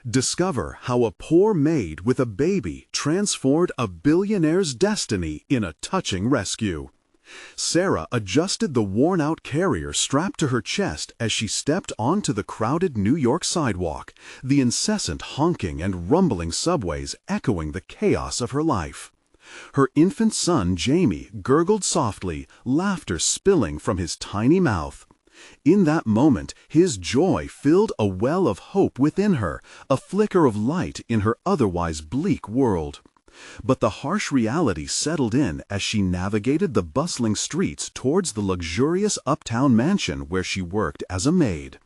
Discover how a poor maid with a baby transformed a billionaire's destiny in a touching rescue. Sarah adjusted the worn-out carrier strapped to her chest as she stepped onto the crowded New York sidewalk, the incessant honking and rumbling subways echoing the chaos of her life. Her infant son, Jamie, gurgled softly, laughter spilling from his tiny mouth. In that moment, his joy filled a well of hope within her, a flicker of light in her otherwise bleak world. But the harsh reality settled in as she navigated the bustling streets towards the luxurious uptown mansion where she worked as a maid.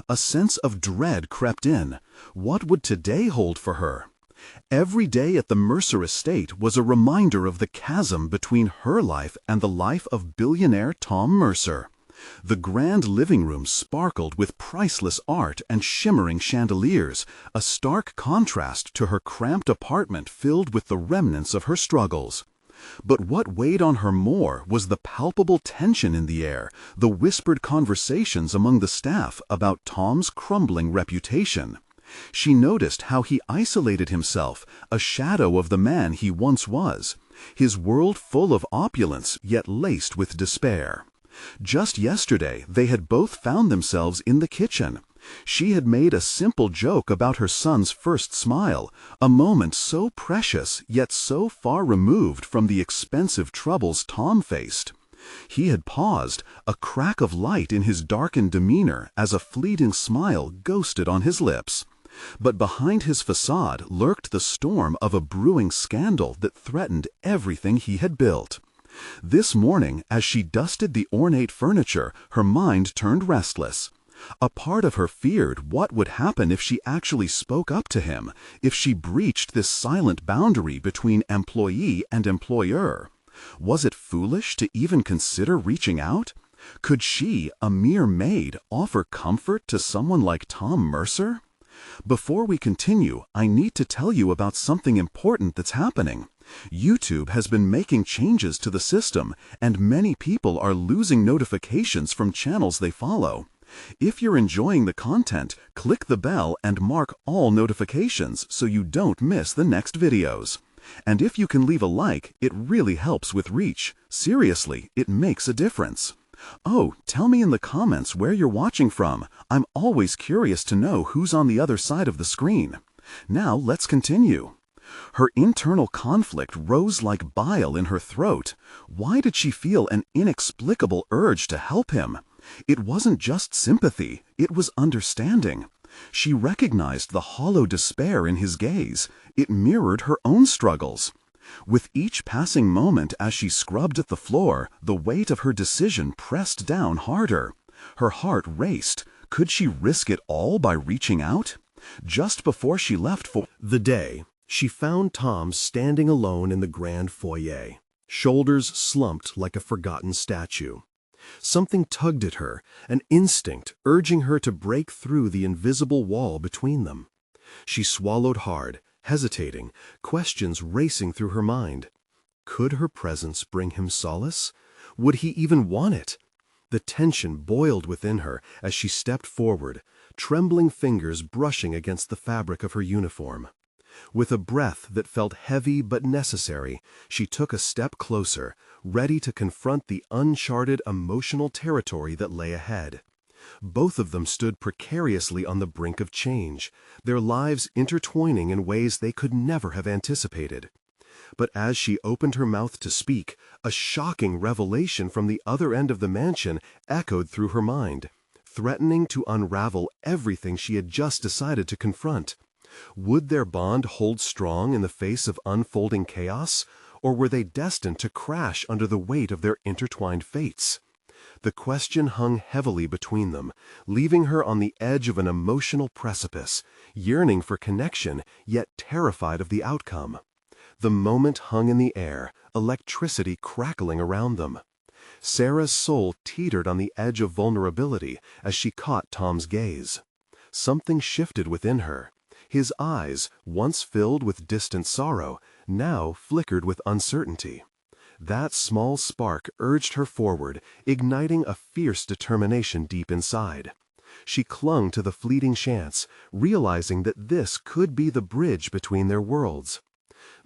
A sense of dread crept in. What would today hold for her? Every day at the Mercer estate was a reminder of the chasm between her life and the life of billionaire Tom Mercer. The grand living room sparkled with priceless art and shimmering chandeliers, a stark contrast to her cramped apartment filled with the remnants of her struggles. But what weighed on her more was the palpable tension in the air, the whispered conversations among the staff about Tom's crumbling reputation. She noticed how he isolated himself, a shadow of the man he once was, his world full of opulence yet laced with despair. Just yesterday, they had both found themselves in the kitchen. She had made a simple joke about her son's first smile, a moment so precious yet so far removed from the expensive troubles Tom faced. He had paused, a crack of light in his darkened demeanor as a fleeting smile ghosted on his lips. But behind his facade lurked the storm of a brewing scandal that threatened everything he had built. This morning, as she dusted the ornate furniture, her mind turned restless. A part of her feared what would happen if she actually spoke up to him, if she breached this silent boundary between employee and employer. Was it foolish to even consider reaching out? Could she, a mere maid, offer comfort to someone like Tom Mercer? Before we continue, I need to tell you about something important that's happening. YouTube has been making changes to the system, and many people are losing notifications from channels they follow. If you're enjoying the content, click the bell and mark all notifications so you don't miss the next videos. And if you can leave a like, it really helps with reach. Seriously, it makes a difference. Oh, tell me in the comments where you're watching from. I'm always curious to know who's on the other side of the screen. Now let's continue. Her internal conflict rose like bile in her throat. Why did she feel an inexplicable urge to help him? It wasn't just sympathy, it was understanding. She recognized the hollow despair in his gaze. It mirrored her own struggles. With each passing moment as she scrubbed at the floor, the weight of her decision pressed down harder. Her heart raced. Could she risk it all by reaching out? Just before she left for the day, she found Tom standing alone in the grand foyer, shoulders slumped like a forgotten statue. Something tugged at her, an instinct urging her to break through the invisible wall between them. She swallowed hard, hesitating, questions racing through her mind. Could her presence bring him solace? Would he even want it? The tension boiled within her as she stepped forward, trembling fingers brushing against the fabric of her uniform. With a breath that felt heavy but necessary, she took a step closer, ready to confront the uncharted emotional territory that lay ahead. Both of them stood precariously on the brink of change, their lives intertwining in ways they could never have anticipated. But as she opened her mouth to speak, a shocking revelation from the other end of the mansion echoed through her mind, threatening to unravel everything she had just decided to confront. Would their bond hold strong in the face of unfolding chaos, or were they destined to crash under the weight of their intertwined fates? The question hung heavily between them, leaving her on the edge of an emotional precipice, yearning for connection, yet terrified of the outcome. The moment hung in the air, electricity crackling around them. Sarah's soul teetered on the edge of vulnerability as she caught Tom's gaze. Something shifted within her. His eyes, once filled with distant sorrow, now flickered with uncertainty. That small spark urged her forward, igniting a fierce determination deep inside. She clung to the fleeting chance, realizing that this could be the bridge between their worlds.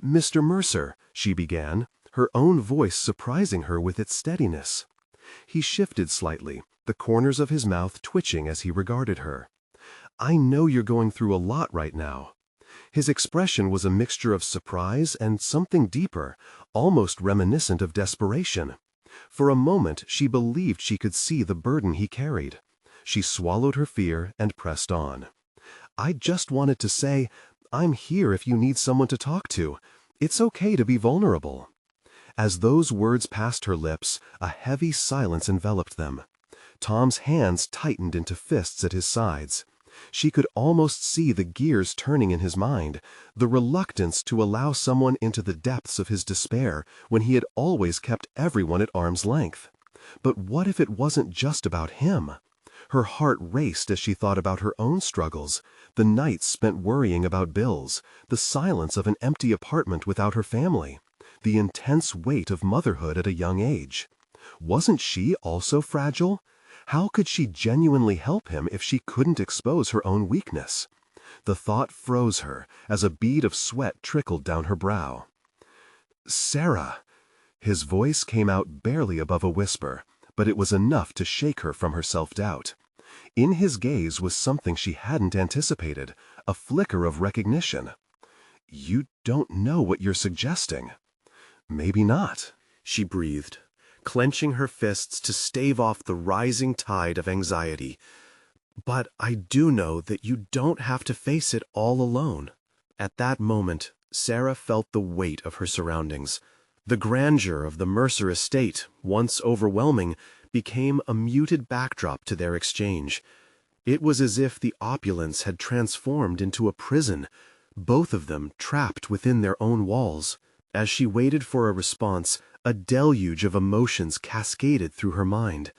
"Mr. Mercer," she began, her own voice surprising her with its steadiness. He shifted slightly, the corners of his mouth twitching as he regarded her. "I know you're going through a lot right now." His expression was a mixture of surprise and something deeper, almost reminiscent of desperation. For a moment she believed she could see the burden he carried. She swallowed her fear and pressed on. "I just wanted to say, I'm here if you need someone to talk to. It's okay to be vulnerable." As those words passed her lips, a heavy silence enveloped them. Tom's hands tightened into fists at his sides. She could almost see the gears turning in his mind, the reluctance to allow someone into the depths of his despair when he had always kept everyone at arm's length. But what if it wasn't just about him? Her heart raced as she thought about her own struggles, the nights spent worrying about bills, the silence of an empty apartment without her family, the intense weight of motherhood at a young age. Wasn't she also fragile? How could she genuinely help him if she couldn't expose her own weakness? The thought froze her as a bead of sweat trickled down her brow. "Sarah." His voice came out barely above a whisper, but it was enough to shake her from her self-doubt. In his gaze was something she hadn't anticipated, a flicker of recognition. "You don't know what you're suggesting." "Maybe not," she breathed, clenching her fists to stave off the rising tide of anxiety. "But I do know that you don't have to face it all alone." At that moment, Sarah felt the weight of her surroundings. The grandeur of the Mercer estate, once overwhelming, became a muted backdrop to their exchange. It was as if the opulence had transformed into a prison, both of them trapped within their own walls. As she waited for a response, a deluge of emotions cascaded through her mind.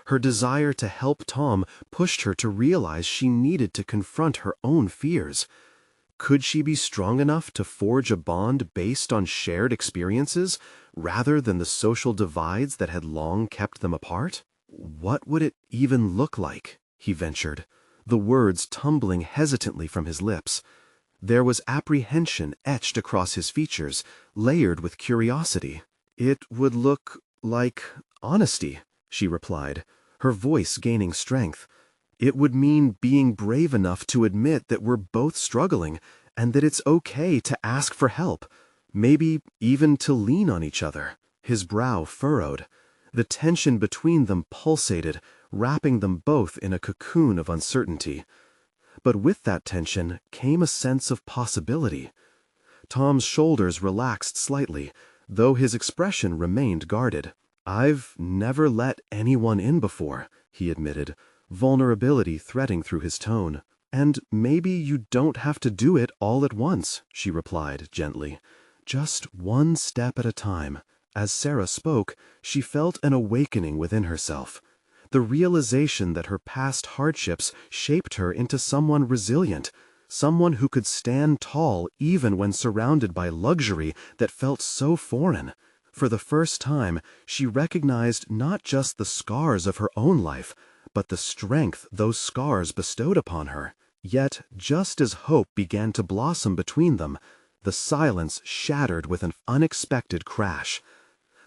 Her desire to help Tom pushed her to realize she needed to confront her own fears. Could she be strong enough to forge a bond based on shared experiences, rather than the social divides that had long kept them apart? "What would it even look like?" he ventured, the words tumbling hesitantly from his lips. There was apprehension etched across his features, layered with curiosity. "It would look like honesty," she replied, her voice gaining strength. "It would mean being brave enough to admit that we're both struggling, and that it's okay to ask for help, maybe even to lean on each other." His brow furrowed. The tension between them pulsated, wrapping them both in a cocoon of uncertainty. But with that tension came a sense of possibility. Tom's shoulders relaxed slightly, though his expression remained guarded. "I've never let anyone in before," he admitted, vulnerability threading through his tone. "And maybe you don't have to do it all at once," she replied gently. "Just one step at a time." As Sarah spoke, she felt an awakening within herself. The realization that her past hardships shaped her into someone resilient, someone who could stand tall even when surrounded by luxury that felt so foreign. For the first time, she recognized not just the scars of her own life, but the strength those scars bestowed upon her. Yet, just as hope began to blossom between them, the silence shattered with an unexpected crash.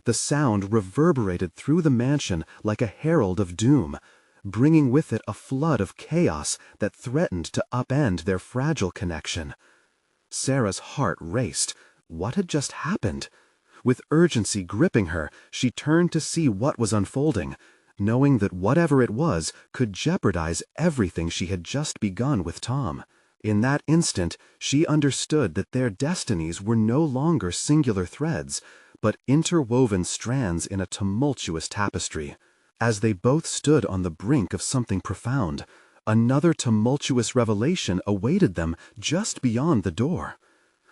The sound reverberated through the mansion like a herald of doom, bringing with it a flood of chaos that threatened to upend their fragile connection. Sarah's heart raced. What had just happened? With urgency gripping her, she turned to see what was unfolding, knowing that whatever it was could jeopardize everything she had just begun with Tom. In that instant, she understood that their destinies were no longer singular threads, but interwoven strands in a tumultuous tapestry. As they both stood on the brink of something profound, another tumultuous revelation awaited them just beyond the door.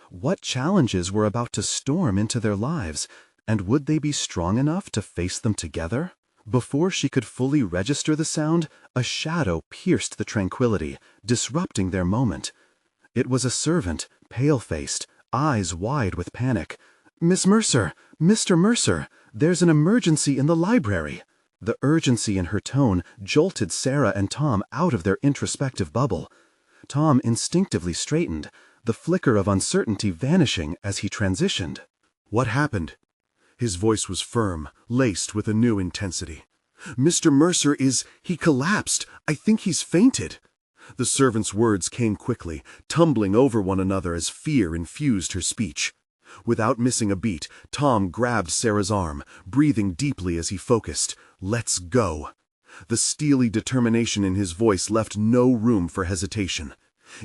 What challenges were about to storm into their lives, and would they be strong enough to face them together? Before she could fully register the sound, a shadow pierced the tranquility, disrupting their moment. It was a servant, pale-faced, eyes wide with panic. "Miss Mercer! Mr. Mercer! There's an emergency in the library!" The urgency in her tone jolted Sarah and Tom out of their introspective bubble. Tom instinctively straightened, the flicker of uncertainty vanishing as he transitioned. "What happened?" His voice was firm, laced with a new intensity. "Mr. Mercer he collapsed. I think he's fainted." The servant's words came quickly, tumbling over one another as fear infused her speech. Without missing a beat, Tom grabbed Sarah's arm, breathing deeply as he focused. "Let's go." The steely determination in his voice left no room for hesitation.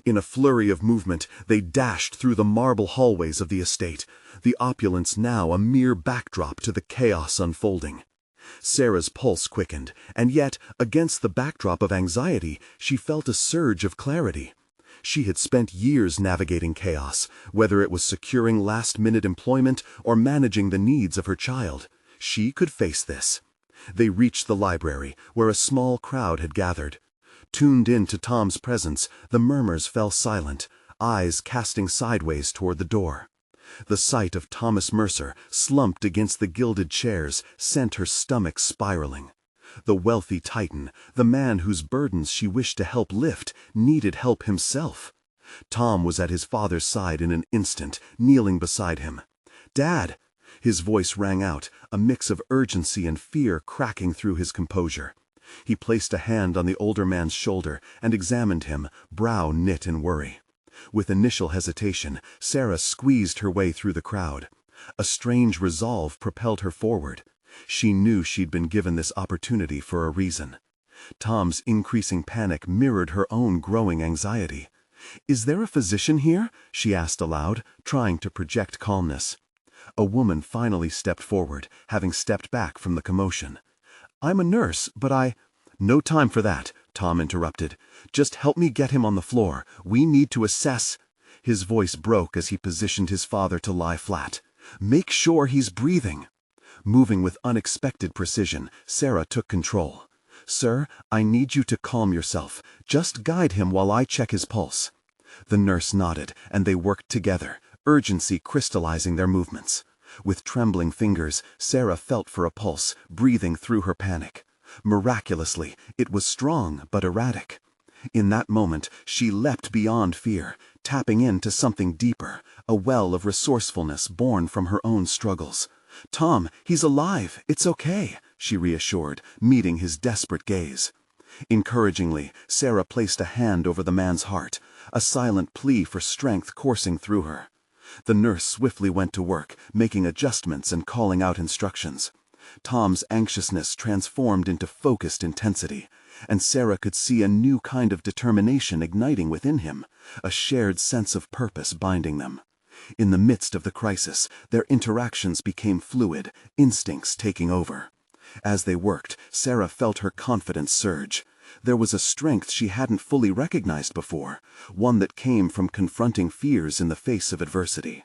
In a flurry of movement, they dashed through the marble hallways of the estate, the opulence now a mere backdrop to the chaos unfolding. Sarah's pulse quickened, and yet, against the backdrop of anxiety, she felt a surge of clarity. She had spent years navigating chaos, whether it was securing last-minute employment or managing the needs of her child. She could face this. They reached the library, where a small crowd had gathered. Tuned in to Tom's presence, the murmurs fell silent, eyes casting sideways toward the door. The sight of Thomas Mercer, slumped against the gilded chairs, sent her stomach spiraling. The wealthy titan, the man whose burdens she wished to help lift, needed help himself. Tom was at his father's side in an instant, kneeling beside him. "Dad!" His voice rang out, a mix of urgency and fear cracking through his composure. He placed a hand on the older man's shoulder and examined him, brow knit in worry. With initial hesitation, Sarah squeezed her way through the crowd. A strange resolve propelled her forward. She knew she'd been given this opportunity for a reason. Tom's increasing panic mirrored her own growing anxiety. "Is there a physician here?" she asked aloud, trying to project calmness. A woman finally stepped forward, having stepped back from the commotion. "I'm a nurse, but "No time for that," Tom interrupted. "Just help me get him on the floor. We need to assess—" His voice broke as he positioned his father to lie flat. "Make sure he's breathing." Moving with unexpected precision, Sarah took control. "Sir, I need you to calm yourself. Just guide him while I check his pulse." The nurse nodded, and they worked together, urgency crystallizing their movements. With trembling fingers, Sarah felt for a pulse, breathing through her panic. Miraculously, it was strong but erratic. In that moment, she leapt beyond fear, tapping into something deeper, a well of resourcefulness born from her own struggles. "Tom, he's alive. It's okay," she reassured, meeting his desperate gaze. Encouragingly, Sarah placed a hand over the man's heart, a silent plea for strength coursing through her. The nurse swiftly went to work, making adjustments and calling out instructions. Tom's anxiousness transformed into focused intensity, and Sarah could see a new kind of determination igniting within him, a shared sense of purpose binding them. In the midst of the crisis, their interactions became fluid, instincts taking over. As they worked, Sarah felt her confidence surge. There was a strength she hadn't fully recognized before, one that came from confronting fears in the face of adversity.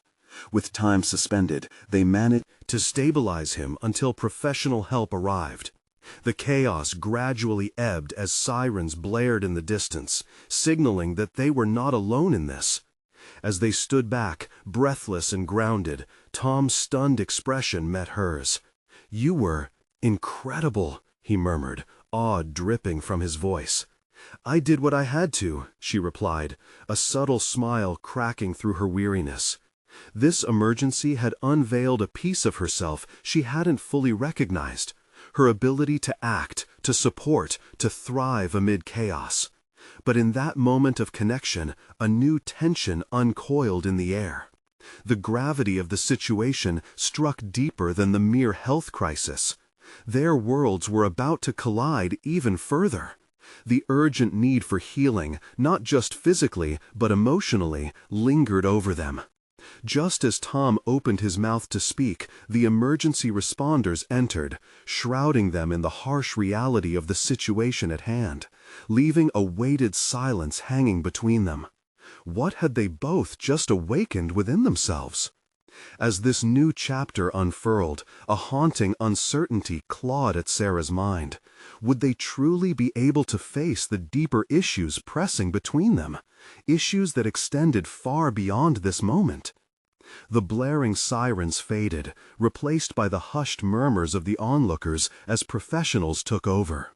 With time suspended, they managed to stabilize him until professional help arrived. The chaos gradually ebbed as sirens blared in the distance, signaling that they were not alone in this. As they stood back, breathless and grounded, Tom's stunned expression met hers. "You were incredible," he murmured, awe dripping from his voice. "I did what I had to," she replied, a subtle smile cracking through her weariness. This emergency had unveiled a piece of herself she hadn't fully recognized, her ability to act, to support, to thrive amid chaos. But in that moment of connection, a new tension uncoiled in the air. The gravity of the situation struck deeper than the mere health crisis. Their worlds were about to collide even further. The urgent need for healing, not just physically, but emotionally, lingered over them. Just as Tom opened his mouth to speak, the emergency responders entered, shrouding them in the harsh reality of the situation at hand, leaving a weighted silence hanging between them. What had they both just awakened within themselves? As this new chapter unfurled, a haunting uncertainty clawed at Sarah's mind. Would they truly be able to face the deeper issues pressing between them? Issues that extended far beyond this moment? The blaring sirens faded, replaced by the hushed murmurs of the onlookers as professionals took over.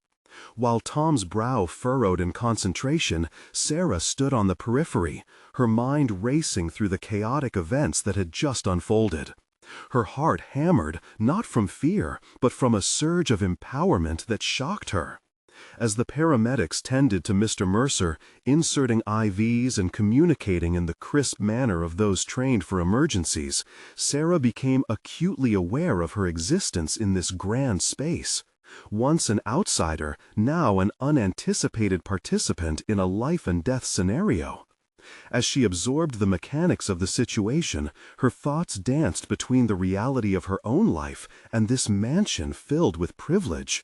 While Tom's brow furrowed in concentration, Sarah stood on the periphery, her mind racing through the chaotic events that had just unfolded. Her heart hammered, not from fear, but from a surge of empowerment that shocked her. As the paramedics tended to Mr. Mercer, inserting IVs and communicating in the crisp manner of those trained for emergencies, Sarah became acutely aware of her existence in this grand space. Once an outsider, now an unanticipated participant in a life-and-death scenario. As she absorbed the mechanics of the situation, her thoughts danced between the reality of her own life and this mansion filled with privilege.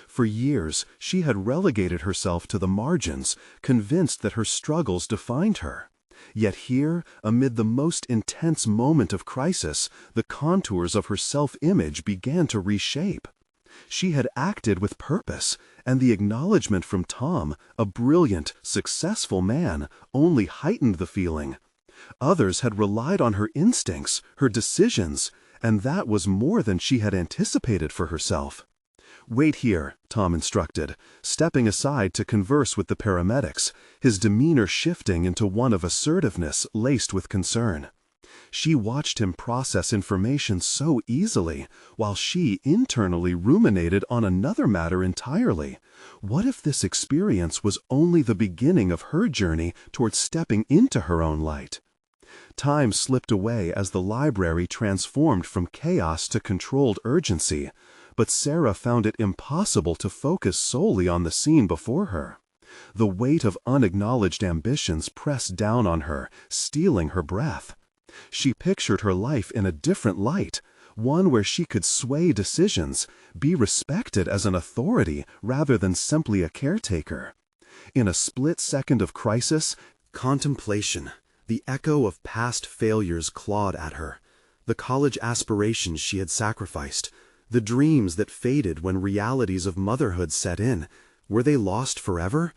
For years, she had relegated herself to the margins, convinced that her struggles defined her. Yet here, amid the most intense moment of crisis, the contours of her self-image began to reshape. She had acted with purpose, and the acknowledgement from Tom, a brilliant, successful man, only heightened the feeling. Others had relied on her instincts, her decisions, and that was more than she had anticipated for herself. "Wait here," Tom instructed, stepping aside to converse with the paramedics, his demeanor shifting into one of assertiveness laced with concern. She watched him process information so easily, while she internally ruminated on another matter entirely. What if this experience was only the beginning of her journey towards stepping into her own light? Time slipped away as the library transformed from chaos to controlled urgency, but Sarah found it impossible to focus solely on the scene before her. The weight of unacknowledged ambitions pressed down on her, stealing her breath. She pictured her life in a different light, one where she could sway decisions, be respected as an authority rather than simply a caretaker. In a split second of crisis, contemplation, the echo of past failures clawed at her. The college aspirations she had sacrificed, the dreams that faded when realities of motherhood set in, were they lost forever?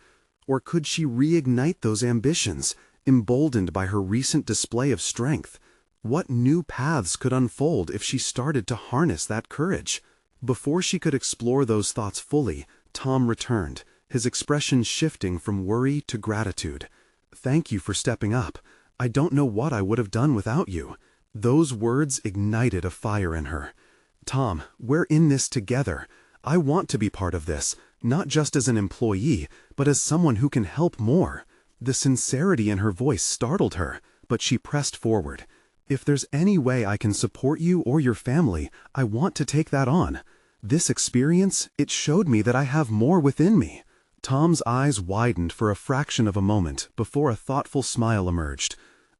Or could she reignite those ambitions, emboldened by her recent display of strength? What new paths could unfold if she started to harness that courage? Before she could explore those thoughts fully, Tom returned, his expression shifting from worry to gratitude. "Thank you for stepping up. I don't know what I would have done without you." Those words ignited a fire in her. "Tom, we're in this together. I want to be part of this, not just as an employee, but as someone who can help more." The sincerity in her voice startled her, but she pressed forward. "If there's any way I can support you or your family, I want to take that on. This experience, it showed me that I have more within me." Tom's eyes widened for a fraction of a moment before a thoughtful smile emerged.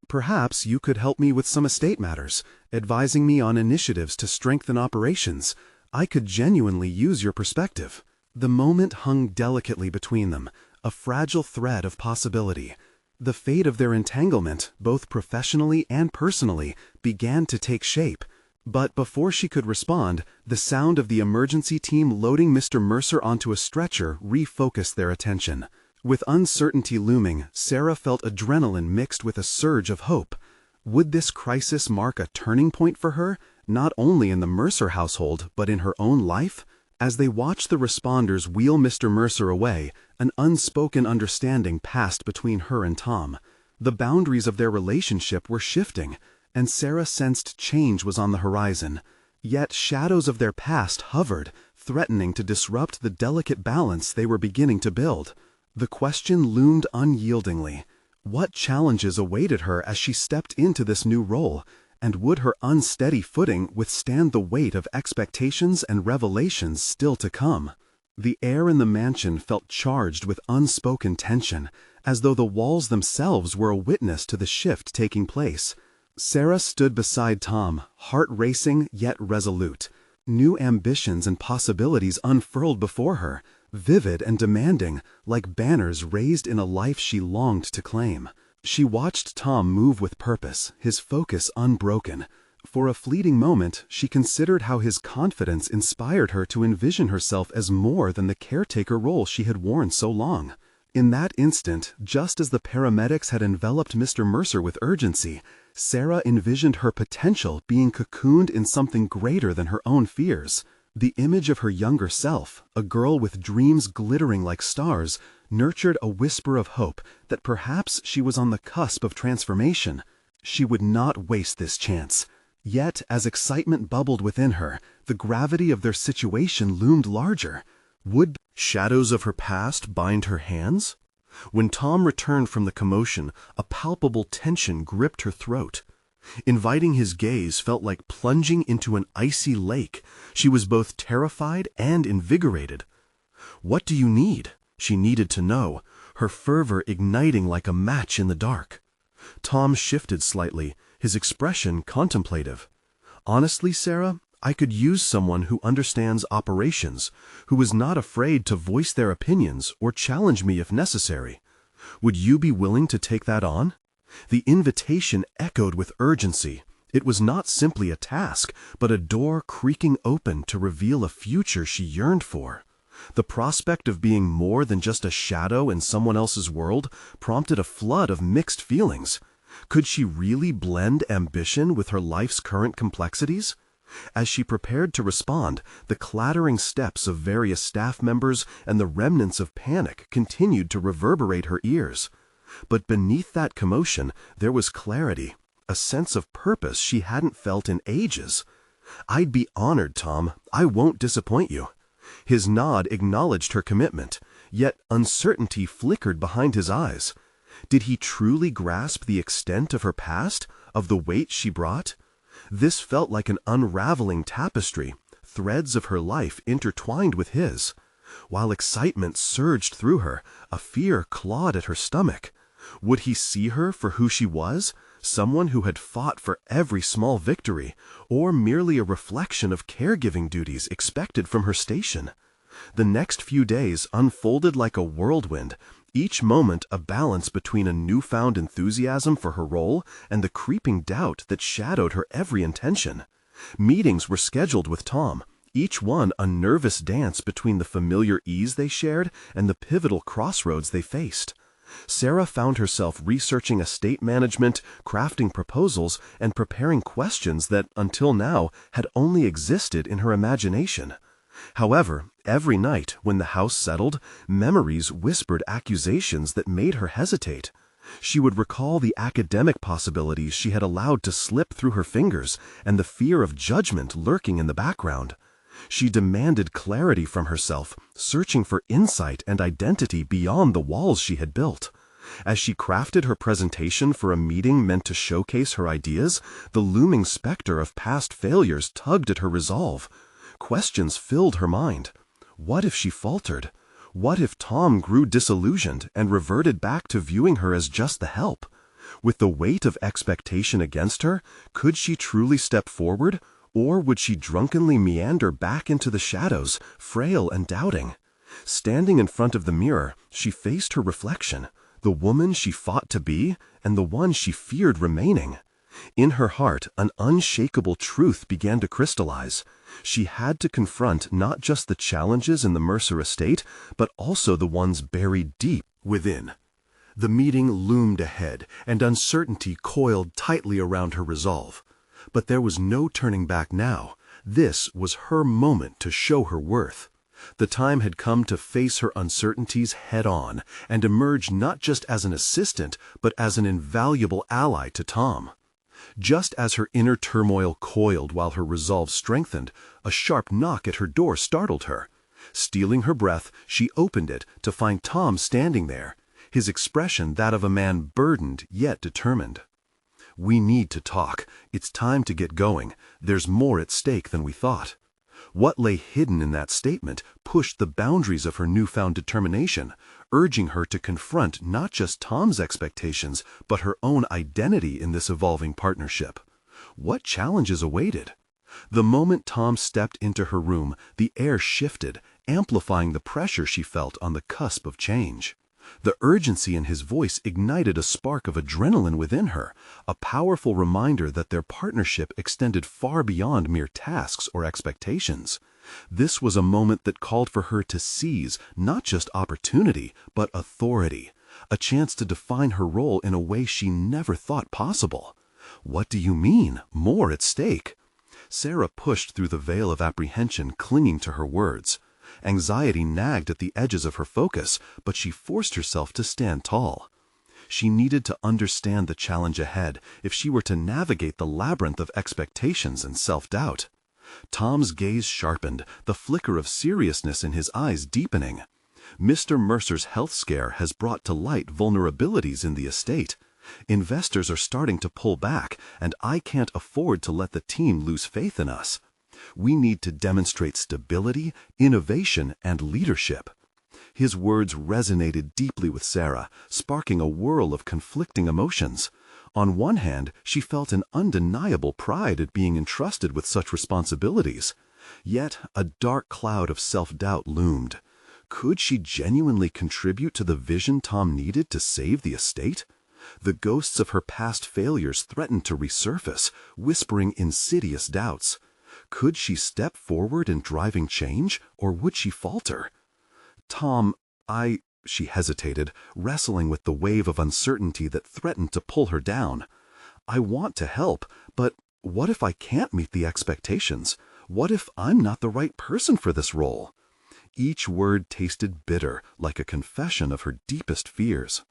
"Perhaps you could help me with some estate matters, advising me on initiatives to strengthen operations. I could genuinely use your perspective." The moment hung delicately between them, a fragile thread of possibility. The fate of their entanglement, both professionally and personally, began to take shape. But before she could respond, the sound of the emergency team loading Mr. Mercer onto a stretcher refocused their attention. With uncertainty looming, Sarah felt adrenaline mixed with a surge of hope. Would this crisis mark a turning point for her, not only in the Mercer household, but in her own life? As they watched the responders wheel Mr. Mercer away, an unspoken understanding passed between her and Tom. The boundaries of their relationship were shifting, and Sarah sensed change was on the horizon. Yet shadows of their past hovered, threatening to disrupt the delicate balance they were beginning to build. The question loomed unyieldingly. What challenges awaited her as she stepped into this new role? And would her unsteady footing withstand the weight of expectations and revelations still to come? The air in the mansion felt charged with unspoken tension, as though the walls themselves were a witness to the shift taking place. Sarah stood beside Tom, heart racing yet resolute. New ambitions and possibilities unfurled before her, vivid and demanding, like banners raised in a life she longed to claim. She watched Tom move with purpose, his focus unbroken. For a fleeting moment, she considered how his confidence inspired her to envision herself as more than the caretaker role she had worn so long. In that instant, just as the paramedics had enveloped Mr. Mercer with urgency, Sarah envisioned her potential being cocooned in something greater than her own fears. The image of her younger self, a girl with dreams glittering like stars, nurtured a whisper of hope that perhaps she was on the cusp of transformation. She would not waste this chance. Yet, as excitement bubbled within her, the gravity of their situation loomed larger. Would shadows of her past bind her hands? When Tom returned from the commotion, a palpable tension gripped her throat. Inviting his gaze felt like plunging into an icy lake. She was both terrified and invigorated. "What do you need?" she needed to know, her fervor igniting like a match in the dark. Tom shifted slightly, his expression contemplative. "Honestly, Sarah, I could use someone who understands operations, who is not afraid to voice their opinions or challenge me if necessary. Would you be willing to take that on?" The invitation echoed with urgency. It was not simply a task, but a door creaking open to reveal a future she yearned for. The prospect of being more than just a shadow in someone else's world prompted a flood of mixed feelings. Could she really blend ambition with her life's current complexities? As she prepared to respond, the clattering steps of various staff members and the remnants of panic continued to reverberate her ears. But beneath that commotion, there was clarity, a sense of purpose she hadn't felt in ages. "I'd be honored, Tom. I won't disappoint you." His nod acknowledged her commitment, yet uncertainty flickered behind his eyes. Did he truly grasp the extent of her past, of the weight she brought? This felt like an unraveling tapestry, threads of her life intertwined with his. While excitement surged through her, a fear clawed at her stomach. Would he see her for who she was, someone who had fought for every small victory, or merely a reflection of caregiving duties expected from her station? The next few days unfolded like a whirlwind, each moment a balance between a newfound enthusiasm for her role and the creeping doubt that shadowed her every intention. Meetings were scheduled with Tom, each one a nervous dance between the familiar ease they shared and the pivotal crossroads they faced. Sarah found herself researching estate management, crafting proposals, and preparing questions that, until now, had only existed in her imagination. However, every night, when the house settled, memories whispered accusations that made her hesitate. She would recall the academic possibilities she had allowed to slip through her fingers and the fear of judgment lurking in the background. She demanded clarity from herself, searching for insight and identity beyond the walls she had built. As she crafted her presentation for a meeting meant to showcase her ideas, the looming specter of past failures tugged at her resolve. Questions filled her mind. What if she faltered? What if Tom grew disillusioned and reverted back to viewing her as just the help? With the weight of expectation against her, could she truly step forward? Or would she drunkenly meander back into the shadows, frail and doubting? Standing in front of the mirror, she faced her reflection, the woman she fought to be and the one she feared remaining. In her heart, an unshakable truth began to crystallize. She had to confront not just the challenges in the Mercer estate, but also the ones buried deep within. The meeting loomed ahead, and uncertainty coiled tightly around her resolve. But there was no turning back now. This was her moment to show her worth. The time had come to face her uncertainties head-on and emerge not just as an assistant, but as an invaluable ally to Tom. Just as her inner turmoil coiled while her resolve strengthened, a sharp knock at her door startled her. Stealing her breath, she opened it to find Tom standing there, his expression that of a man burdened yet determined. "We need to talk. It's time to get going. There's more at stake than we thought." What lay hidden in that statement pushed the boundaries of her newfound determination, urging her to confront not just Tom's expectations, but her own identity in this evolving partnership. What challenges awaited? The moment Tom stepped into her room, the air shifted, amplifying the pressure she felt on the cusp of change. The urgency in his voice ignited a spark of adrenaline within her, a powerful reminder that their partnership extended far beyond mere tasks or expectations. This was a moment that called for her to seize not just opportunity, but authority, a chance to define her role in a way she never thought possible. "What do you mean, more at stake?" Sarah pushed through the veil of apprehension clinging to her words. Anxiety nagged at the edges of her focus, but she forced herself to stand tall. She needed to understand the challenge ahead if she were to navigate the labyrinth of expectations and self-doubt. Tom's gaze sharpened, the flicker of seriousness in his eyes deepening. Mr. Mercer's health scare has brought to light vulnerabilities in the estate. Investors are starting to pull back, and I can't afford to let the team lose faith in us. We need to demonstrate stability, innovation, and leadership. His words resonated deeply with Sarah, sparking a whirl of conflicting emotions. On one hand, she felt an undeniable pride at being entrusted with such responsibilities. Yet, a dark cloud of self-doubt loomed. Could she genuinely contribute to the vision Tom needed to save the estate? The ghosts of her past failures threatened to resurface, whispering insidious doubts. Could she step forward in driving change, or would she falter? "Tom, she hesitated, wrestling with the wave of uncertainty that threatened to pull her down. "I want to help, but what if I can't meet the expectations? What if I'm not the right person for this role?" Each word tasted bitter, like a confession of her deepest fears.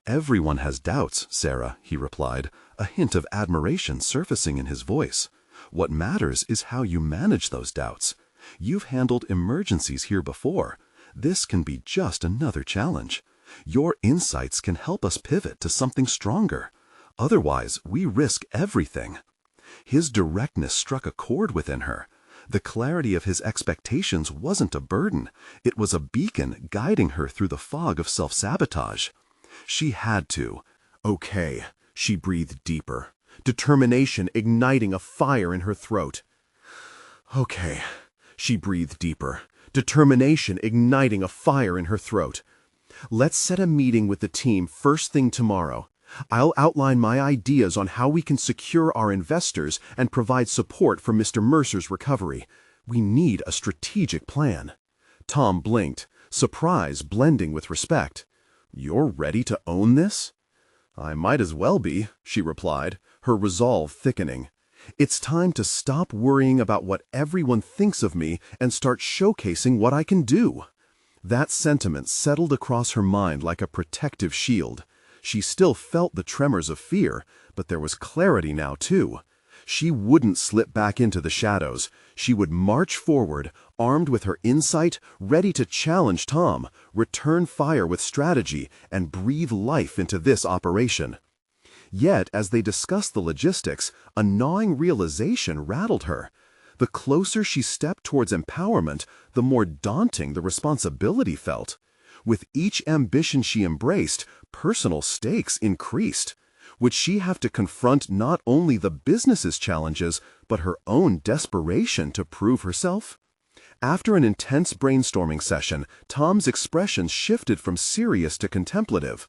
"Everyone has doubts, Sarah," he replied, a hint of admiration surfacing in his voice. "What matters is how you manage those doubts. You've handled emergencies here before. This can be just another challenge. Your insights can help us pivot to something stronger. Otherwise, we risk everything." His directness struck a chord within her. The clarity of his expectations wasn't a burden. It was a beacon guiding her through the fog of self-sabotage. She had to. "Okay," she breathed deeper, determination igniting a fire in her throat. "Okay," she breathed deeper, determination igniting a fire in her throat. "Let's set a meeting with the team first thing tomorrow. I'll outline my ideas on how we can secure our investors and provide support for Mr. Mercer's recovery. We need a strategic plan." Tom blinked, surprise blending with respect. "You're ready to own this?" "I might as well be," she replied, her resolve thickening. "It's time to stop worrying about what everyone thinks of me and start showcasing what I can do." That sentiment settled across her mind like a protective shield. She still felt the tremors of fear, but there was clarity now too. She wouldn't slip back into the shadows. She would march forward, armed with her insight, ready to challenge Tom, return fire with strategy, and breathe life into this operation. Yet, as they discussed the logistics, a gnawing realization rattled her. The closer she stepped towards empowerment, the more daunting the responsibility felt. With each ambition she embraced, personal stakes increased. Would she have to confront not only the business's challenges, but her own desperation to prove herself? After an intense brainstorming session, Tom's expression shifted from serious to contemplative.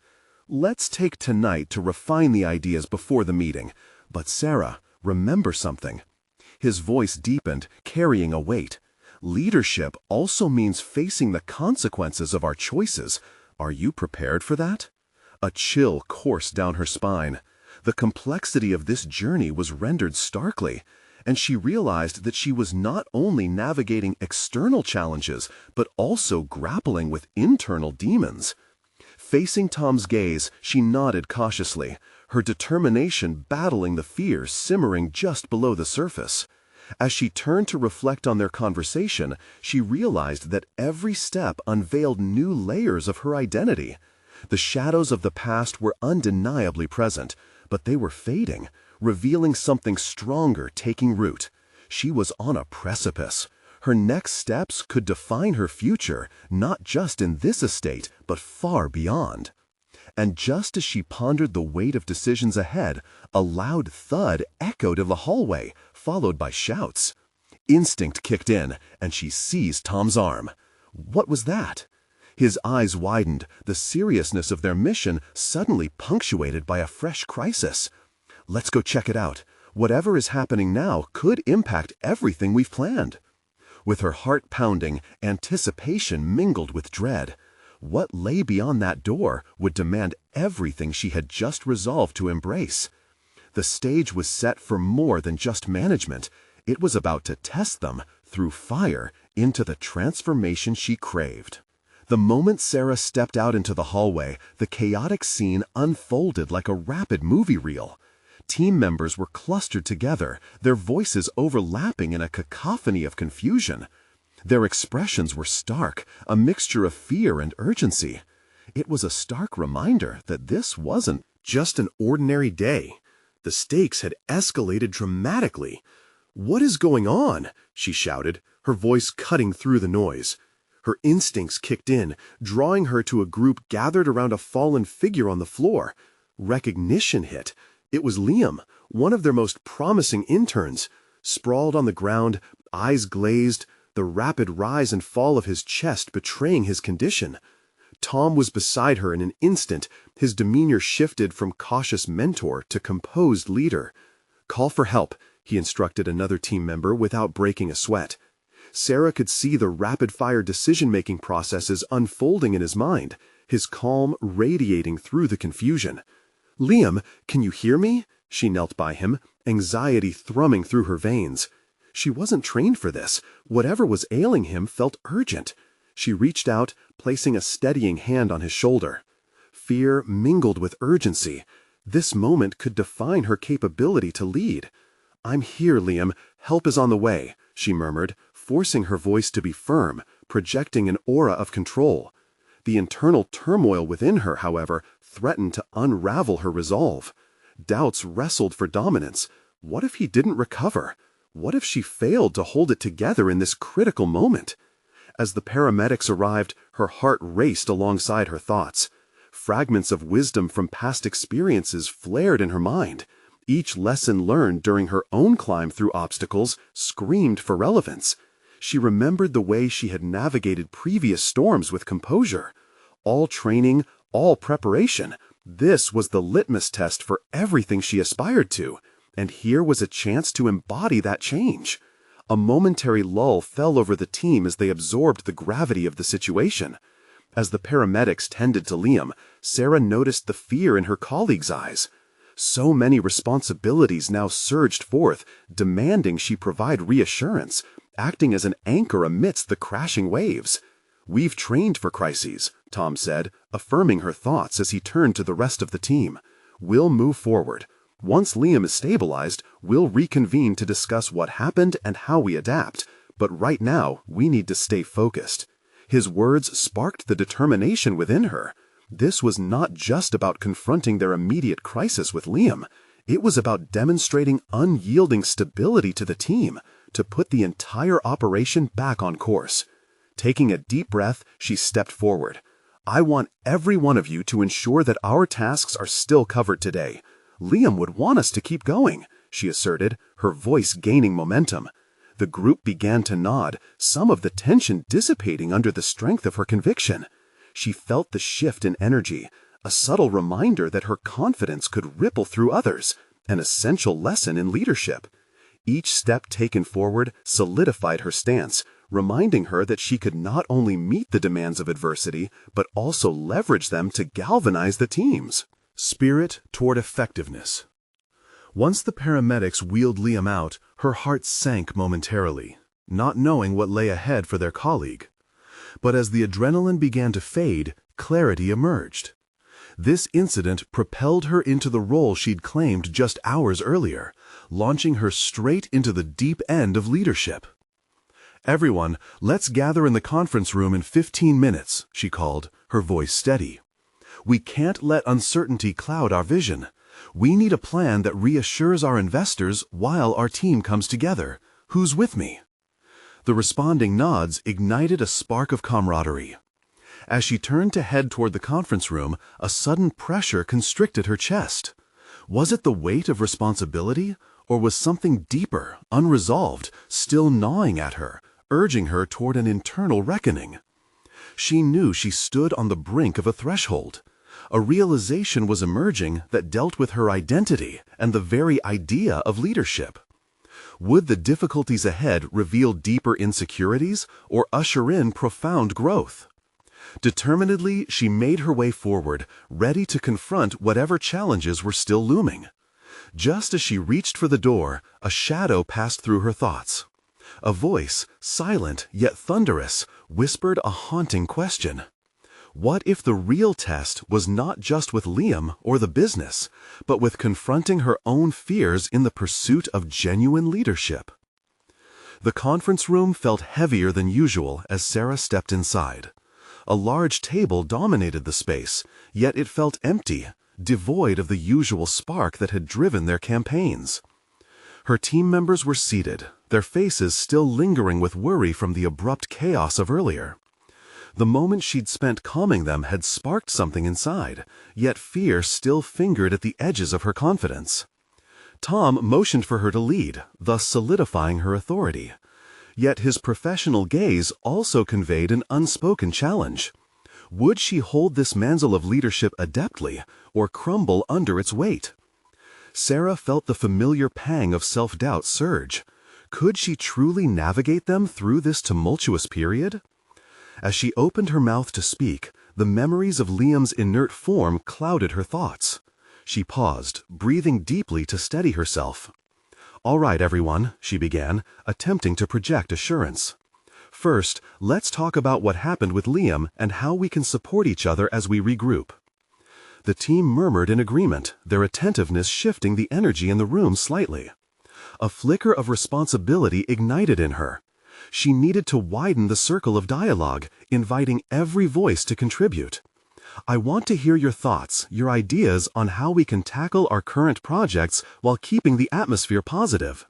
"Let's take tonight to refine the ideas before the meeting. But Sarah, remember something." His voice deepened, carrying a weight. "Leadership also means facing the consequences of our choices. Are you prepared for that?" A chill coursed down her spine. The complexity of this journey was rendered starkly, and she realized that she was not only navigating external challenges, but also grappling with internal demons. Facing Tom's gaze, she nodded cautiously, her determination battling the fears simmering just below the surface. As she turned to reflect on their conversation, she realized that every step unveiled new layers of her identity. The shadows of the past were undeniably present, but they were fading, revealing something stronger taking root. She was on a precipice. Her next steps could define her future, not just in this estate, but far beyond. And just as she pondered the weight of decisions ahead, a loud thud echoed in the hallway, followed by shouts. Instinct kicked in, and she seized Tom's arm. What was that? His eyes widened, the seriousness of their mission suddenly punctuated by a fresh crisis. "Let's go check it out. Whatever is happening now could impact everything we've planned." With her heart pounding, anticipation mingled with dread. What lay beyond that door would demand everything she had just resolved to embrace. The stage was set for more than just management. It was about to test them, through fire, into the transformation she craved. The moment Sarah stepped out into the hallway, the chaotic scene unfolded like a rapid movie reel. Team members were clustered together, their voices overlapping in a cacophony of confusion. Their expressions were stark, a mixture of fear and urgency. It was a stark reminder that this wasn't just an ordinary day. The stakes had escalated dramatically. "What is going on?" she shouted, her voice cutting through the noise. Her instincts kicked in, drawing her to a group gathered around a fallen figure on the floor. Recognition hit. It was Liam, one of their most promising interns. Sprawled on the ground, eyes glazed, the rapid rise and fall of his chest betraying his condition. Tom was beside her in an instant, his demeanor shifted from cautious mentor to composed leader. "Call for help," he instructed another team member without breaking a sweat. Sarah could see the rapid-fire decision-making processes unfolding in his mind, his calm radiating through the confusion. "Liam, can you hear me?" She knelt by him, anxiety thrumming through her veins. She wasn't trained for this. Whatever was ailing him felt urgent. She reached out, placing a steadying hand on his shoulder. Fear mingled with urgency. This moment could define her capability to lead. "I'm here, Liam. Help is on the way," she murmured, forcing her voice to be firm, projecting an aura of control. The internal turmoil within her, however, threatened to unravel her resolve. Doubts wrestled for dominance. What if he didn't recover? What if she failed to hold it together in this critical moment? As the paramedics arrived, her heart raced alongside her thoughts. Fragments of wisdom from past experiences flared in her mind. Each lesson learned during her own climb through obstacles screamed for relevance. She remembered the way she had navigated previous storms with composure. All training, all preparation. This was the litmus test for everything she aspired to, and here was a chance to embody that change. A momentary lull fell over the team as they absorbed the gravity of the situation. As the paramedics tended to Liam, Sarah noticed the fear in her colleagues' eyes. So many responsibilities now surged forth, demanding she provide reassurance, acting as an anchor amidst the crashing waves. "We've trained for crises," Tom said, affirming her thoughts as he turned to the rest of the team. "We'll move forward. Once Liam is stabilized, we'll reconvene to discuss what happened and how we adapt. But right now, we need to stay focused." His words sparked the determination within her. This was not just about confronting their immediate crisis with Liam. It was about demonstrating unyielding stability to the team, to put the entire operation back on course. Taking a deep breath, she stepped forward. "I want every one of you to ensure that our tasks are still covered today. Liam would want us to keep going," she asserted, her voice gaining momentum. The group began to nod, some of the tension dissipating under the strength of her conviction. She felt the shift in energy, a subtle reminder that her confidence could ripple through others, an essential lesson in leadership. Each step taken forward solidified her stance, reminding her that she could not only meet the demands of adversity, but also leverage them to galvanize the teams. Spirit toward effectiveness. Once the paramedics wheeled Liam out, her heart sank momentarily, not knowing what lay ahead for their colleague. But as the adrenaline began to fade, clarity emerged. This incident propelled her into the role she'd claimed just hours earlier, launching her straight into the deep end of leadership. "Everyone, let's gather in the conference room in 15 minutes, she called, her voice steady. "We can't let uncertainty cloud our vision. We need a plan that reassures our investors while our team comes together. Who's with me?" The responding nods ignited a spark of camaraderie. As she turned to head toward the conference room, a sudden pressure constricted her chest. Was it the weight of responsibility, or was something deeper, unresolved, still gnawing at her, urging her toward an internal reckoning? She knew she stood on the brink of a threshold. A realization was emerging that dealt with her identity and the very idea of leadership. Would the difficulties ahead reveal deeper insecurities or usher in profound growth? Determinedly, she made her way forward, ready to confront whatever challenges were still looming. Just as she reached for the door, a shadow passed through her thoughts. A voice, silent yet thunderous, whispered a haunting question. What if the real test was not just with Liam or the business, but with confronting her own fears in the pursuit of genuine leadership? The conference room felt heavier than usual as Sarah stepped inside. A large table dominated the space, yet it felt empty, devoid of the usual spark that had driven their campaigns. Her team members were seated, their faces still lingering with worry from the abrupt chaos of earlier. The moment she'd spent calming them had sparked something inside, yet fear still fingered at the edges of her confidence. Tom motioned for her to lead, thus solidifying her authority. Yet his professional gaze also conveyed an unspoken challenge. Would she hold this mantle of leadership adeptly, or crumble under its weight? Sarah felt the familiar pang of self-doubt surge. Could she truly navigate them through this tumultuous period? As she opened her mouth to speak, the memories of Liam's inert form clouded her thoughts. She paused, breathing deeply to steady herself. "All right, everyone," she began, attempting to project assurance. "First, let's talk about what happened with Liam and how we can support each other as we regroup." The team murmured in agreement, their attentiveness shifting the energy in the room slightly. A flicker of responsibility ignited in her. She needed to widen the circle of dialogue, inviting every voice to contribute. "I want to hear your thoughts, your ideas on how we can tackle our current projects while keeping the atmosphere positive."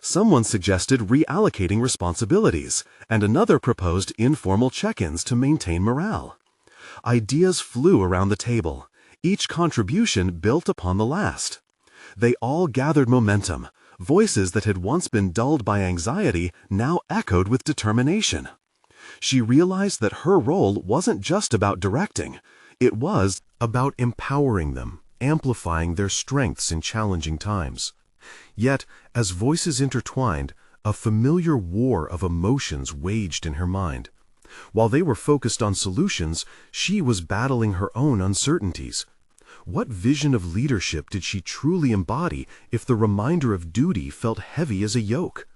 Someone suggested reallocating responsibilities, and another proposed informal check-ins to maintain morale. Ideas flew around the table, each contribution built upon the last. They all gathered momentum. Voices that had once been dulled by anxiety now echoed with determination. She realized that her role wasn't just about directing. It was about empowering them, amplifying their strengths in challenging times. Yet, as voices intertwined, a familiar war of emotions waged in her mind. While they were focused on solutions, she was battling her own uncertainties. What vision of leadership did she truly embody if the reminder of duty felt heavy as a yoke?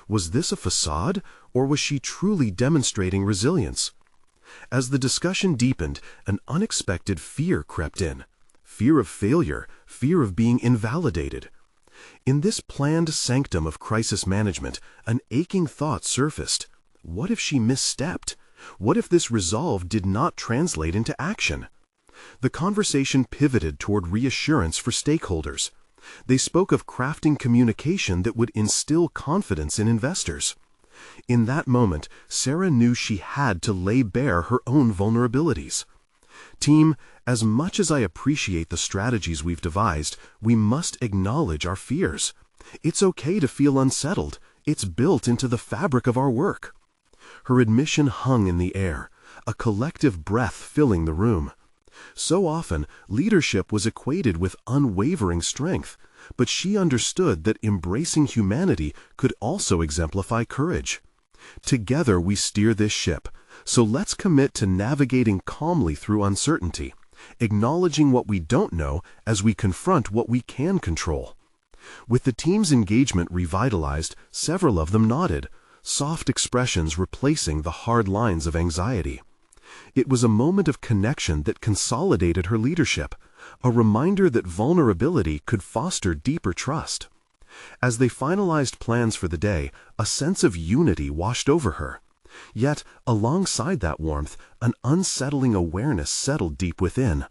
Was this a facade, or was she truly demonstrating resilience? As the discussion deepened, an unexpected fear crept in. Fear of failure, fear of being invalidated. In this planned sanctum of crisis management, an aching thought surfaced. What if she misstepped? What if this resolve did not translate into action? The conversation pivoted toward reassurance for stakeholders. They spoke of crafting communication that would instill confidence in investors. In that moment, Sarah knew she had to lay bare her own vulnerabilities. "Team, as much as I appreciate the strategies we've devised, we must acknowledge our fears. It's okay to feel unsettled. It's built into the fabric of our work." Her admission hung in the air, a collective breath filling the room. So often, leadership was equated with unwavering strength, but she understood that embracing humanity could also exemplify courage. "Together we steer this ship, so let's commit to navigating calmly through uncertainty, acknowledging what we don't know as we confront what we can control." With the team's engagement revitalized, several of them nodded, soft expressions replacing the hard lines of anxiety. It was a moment of connection that consolidated her leadership, a reminder that vulnerability could foster deeper trust. As they finalized plans for the day, a sense of unity washed over her. Yet, alongside that warmth, an unsettling awareness settled deep within,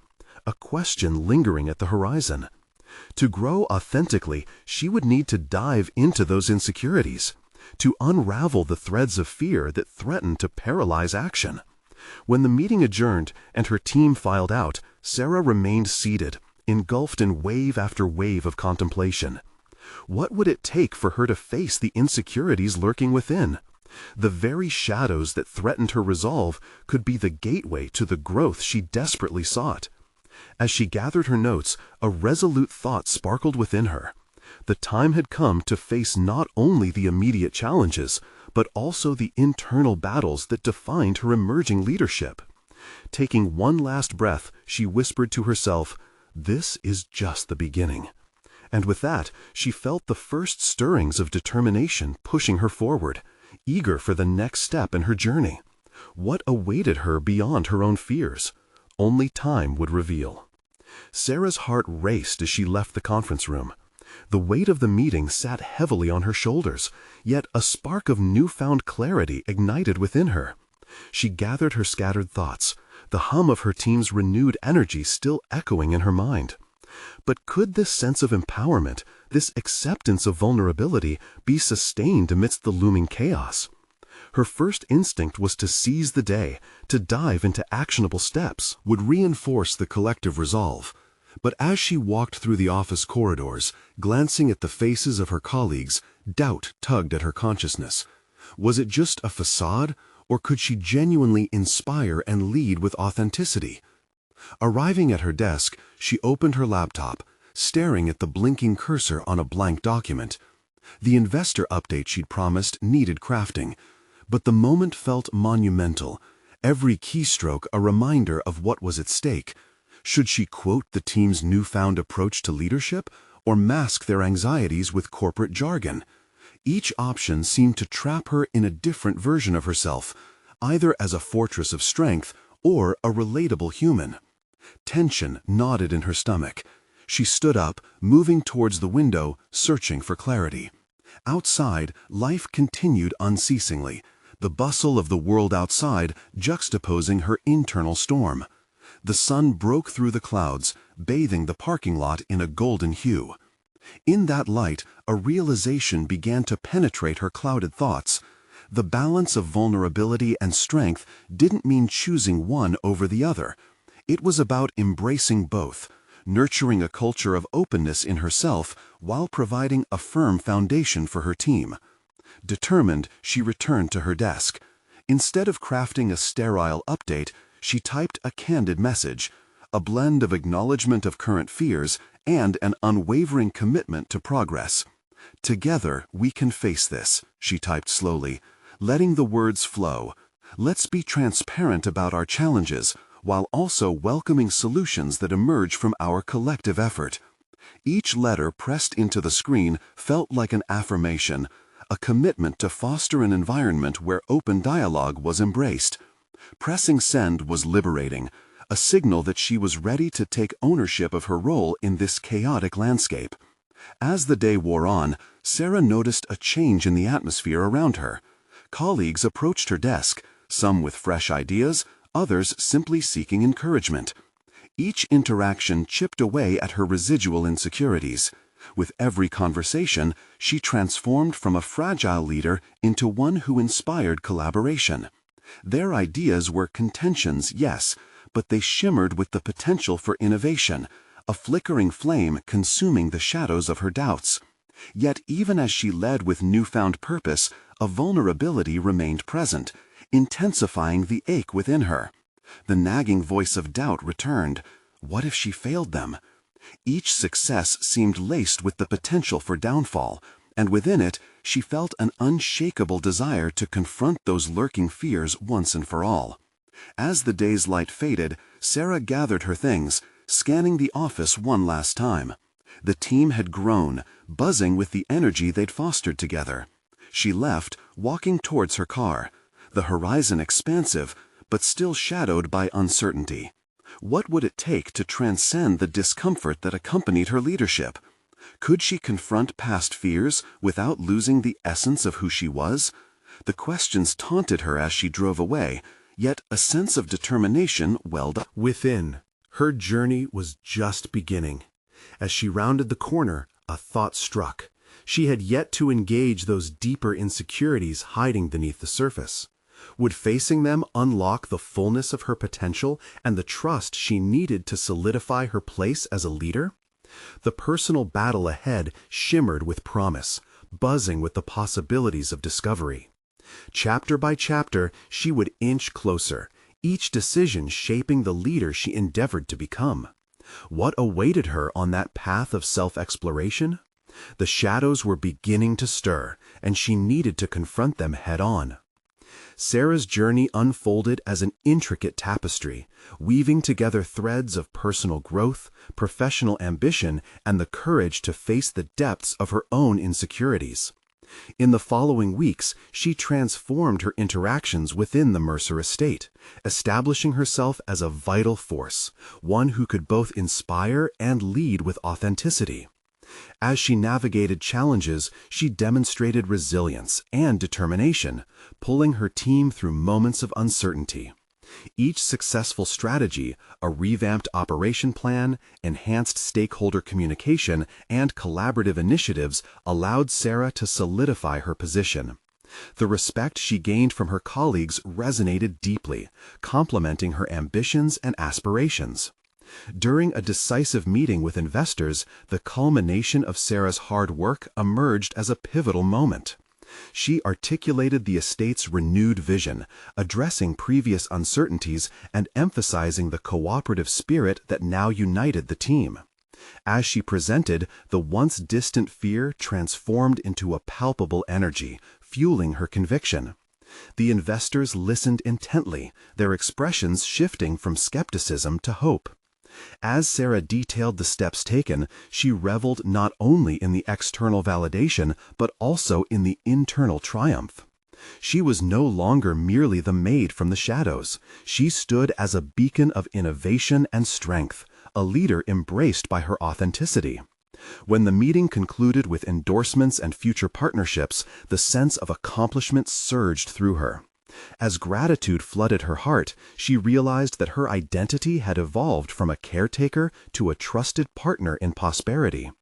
a question lingering at the horizon. To grow authentically, she would need to dive into those insecurities, to unravel the threads of fear that threatened to paralyze action. When the meeting adjourned and her team filed out, Sarah remained seated, engulfed in wave after wave of contemplation. What would it take for her to face the insecurities lurking within? The very shadows that threatened her resolve could be the gateway to the growth she desperately sought. As she gathered her notes, a resolute thought sparkled within her. The time had come to face not only the immediate challenges, but also the internal battles that defined her emerging leadership. Taking one last breath, she whispered to herself, "This is just the beginning." And with that, she felt the first stirrings of determination pushing her forward, eager for the next step in her journey. What awaited her beyond her own fears? Only time would reveal. Sarah's heart raced as she left the conference room. The weight of the meeting sat heavily on her shoulders, yet a spark of newfound clarity ignited within her. She gathered her scattered thoughts, the hum of her team's renewed energy still echoing in her mind. But could this sense of empowerment, this acceptance of vulnerability, be sustained amidst the looming chaos? Her first instinct was to seize the day, to dive into actionable steps, would reinforce the collective resolve. But as she walked through the office corridors, glancing at the faces of her colleagues, doubt tugged at her consciousness. Was it just a facade, or could she genuinely inspire and lead with authenticity? Arriving at her desk, she opened her laptop, staring at the blinking cursor on a blank document. The investor update she'd promised needed crafting, but the moment felt monumental, every keystroke a reminder of what was at stake. Should she quote the team's newfound approach to leadership, or mask their anxieties with corporate jargon? Each option seemed to trap her in a different version of herself, either as a fortress of strength or a relatable human. Tension knotted in her stomach. She stood up, moving towards the window, searching for clarity. Outside, life continued unceasingly, the bustle of the world outside juxtaposing her internal storm. The sun broke through the clouds, bathing the parking lot in a golden hue. In that light, a realization began to penetrate her clouded thoughts. The balance of vulnerability and strength didn't mean choosing one over the other. It was about embracing both, nurturing a culture of openness in herself while providing a firm foundation for her team. Determined, she returned to her desk. Instead of crafting a sterile update, she typed a candid message, a blend of acknowledgement of current fears and an unwavering commitment to progress. "Together, we can face this," she typed slowly, letting the words flow. "Let's be transparent about our challenges, while also welcoming solutions that emerge from our collective effort." Each letter pressed into the screen felt like an affirmation, a commitment to foster an environment where open dialogue was embraced. Pressing send was liberating, a signal that she was ready to take ownership of her role in this chaotic landscape. As the day wore on, Sarah noticed a change in the atmosphere around her. Colleagues approached her desk, some with fresh ideas, others simply seeking encouragement. Each interaction chipped away at her residual insecurities. With every conversation, she transformed from a fragile leader into one who inspired collaboration. Their ideas were contentions, yes, but they shimmered with the potential for innovation, a flickering flame consuming the shadows of her doubts. Yet even as she led with newfound purpose, a vulnerability remained present, intensifying the ache within her. The nagging voice of doubt returned. What if she failed them? Each success seemed laced with the potential for downfall, and within it she felt an unshakable desire to confront those lurking fears once and for all. As the day's light faded, Sarah gathered her things, scanning the office one last time. The team had grown, buzzing with the energy they'd fostered together. She left, walking towards her car, the horizon expansive, but still shadowed by uncertainty. What would it take to transcend the discomfort that accompanied her leadership? Could she confront past fears without losing the essence of who she was? The questions taunted her as she drove away, yet a sense of determination welled up within. Her journey was just beginning. As she rounded the corner, a thought struck. She had yet to engage those deeper insecurities hiding beneath the surface. Would facing them unlock the fullness of her potential and the trust she needed to solidify her place as a leader? The personal battle ahead shimmered with promise, buzzing with the possibilities of discovery. Chapter by chapter, she would inch closer, each decision shaping the leader she endeavored to become. What awaited her on that path of self-exploration? The shadows were beginning to stir, and she needed to confront them head-on. Sarah's journey unfolded as an intricate tapestry, weaving together threads of personal growth, professional ambition, and the courage to face the depths of her own insecurities. In the following weeks, she transformed her interactions within the Mercer estate, establishing herself as a vital force, one who could both inspire and lead with authenticity. As she navigated challenges, she demonstrated resilience and determination, pulling her team through moments of uncertainty. Each successful strategy, a revamped operation plan, enhanced stakeholder communication, and collaborative initiatives allowed Sarah to solidify her position. The respect she gained from her colleagues resonated deeply, complementing her ambitions and aspirations. During a decisive meeting with investors, the culmination of Sarah's hard work emerged as a pivotal moment. She articulated the estate's renewed vision, addressing previous uncertainties and emphasizing the cooperative spirit that now united the team. As she presented, the once distant fear transformed into a palpable energy, fueling her conviction. The investors listened intently, their expressions shifting from skepticism to hope. As Sarah detailed the steps taken, she reveled not only in the external validation, but also in the internal triumph. She was no longer merely the maid from the shadows. She stood as a beacon of innovation and strength, a leader embraced by her authenticity. When the meeting concluded with endorsements and future partnerships, the sense of accomplishment surged through her. As gratitude flooded her heart, she realized that her identity had evolved from a caretaker to a trusted partner in prosperity.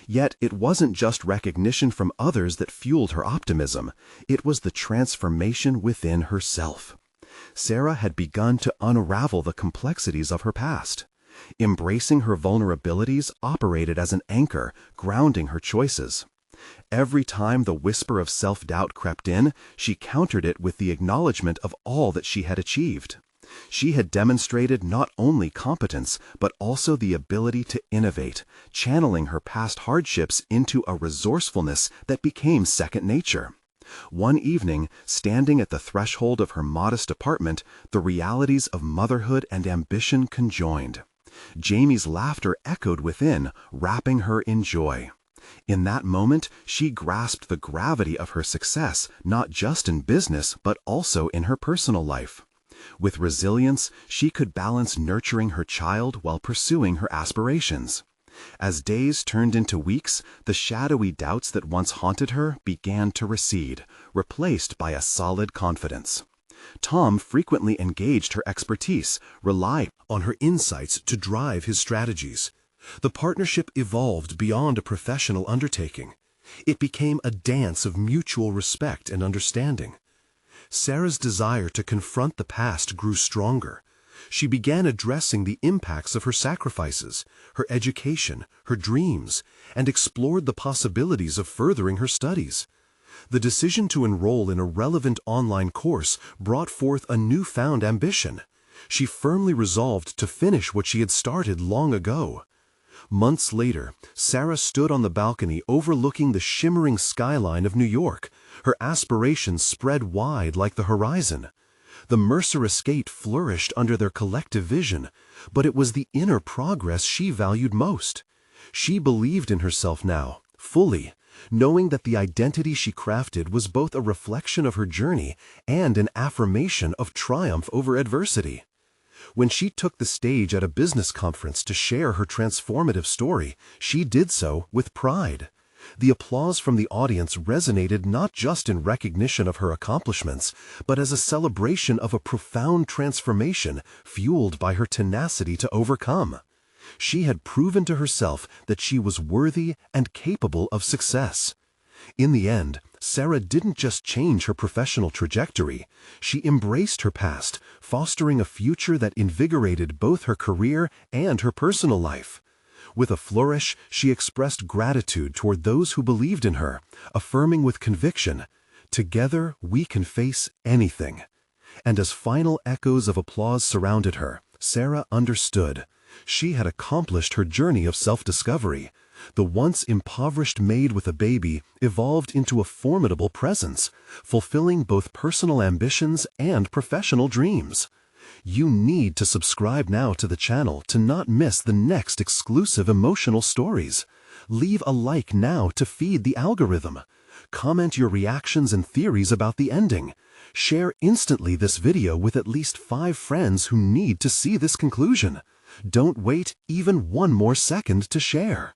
Yet it wasn't just recognition from others that fueled her optimism. It was the transformation within herself. Sarah had begun to unravel the complexities of her past. Embracing her vulnerabilities operated as an anchor, grounding her choices. Every time the whisper of self-doubt crept in, she countered it with the acknowledgement of all that she had achieved. She had demonstrated not only competence, but also the ability to innovate, channeling her past hardships into a resourcefulness that became second nature. One evening, standing at the threshold of her modest apartment, the realities of motherhood and ambition conjoined. Jamie's laughter echoed within, wrapping her in joy. In that moment, she grasped the gravity of her success, not just in business, but also in her personal life. With resilience, she could balance nurturing her child while pursuing her aspirations. As days turned into weeks, the shadowy doubts that once haunted her began to recede, replaced by a solid confidence. Tom frequently engaged her expertise, relying on her insights to drive his strategies. The partnership evolved beyond a professional undertaking. It became a dance of mutual respect and understanding. Sarah's desire to confront the past grew stronger. She began addressing the impacts of her sacrifices, her education, her dreams, and explored the possibilities of furthering her studies. The decision to enroll in a relevant online course brought forth a newfound ambition. She firmly resolved to finish what she had started long ago. Months later, Sarah stood on the balcony overlooking the shimmering skyline of New York, her aspirations spread wide like the horizon. The Mercer estate flourished under their collective vision, but it was the inner progress she valued most. She believed in herself now, fully, knowing that the identity she crafted was both a reflection of her journey and an affirmation of triumph over adversity. When she took the stage at a business conference to share her transformative story, she did so with pride. The applause from the audience resonated not just in recognition of her accomplishments, but as a celebration of a profound transformation fueled by her tenacity to overcome. She had proven to herself that she was worthy and capable of success. In the end, Sarah didn't just change her professional trajectory. She embraced her past, fostering a future that invigorated both her career and her personal life. With a flourish, she expressed gratitude toward those who believed in her, affirming with conviction, "Together we can face anything." And as final echoes of applause surrounded her, Sarah understood. She had accomplished her journey of self-discovery. The once impoverished maid with a baby evolved into a formidable presence, fulfilling both personal ambitions and professional dreams. You need to subscribe now to the channel to not miss the next exclusive emotional stories. Leave a like now to feed the algorithm. Comment your reactions and theories about the ending. Share instantly this video with at least 5 friends who need to see this conclusion. Don't wait even one more second to share.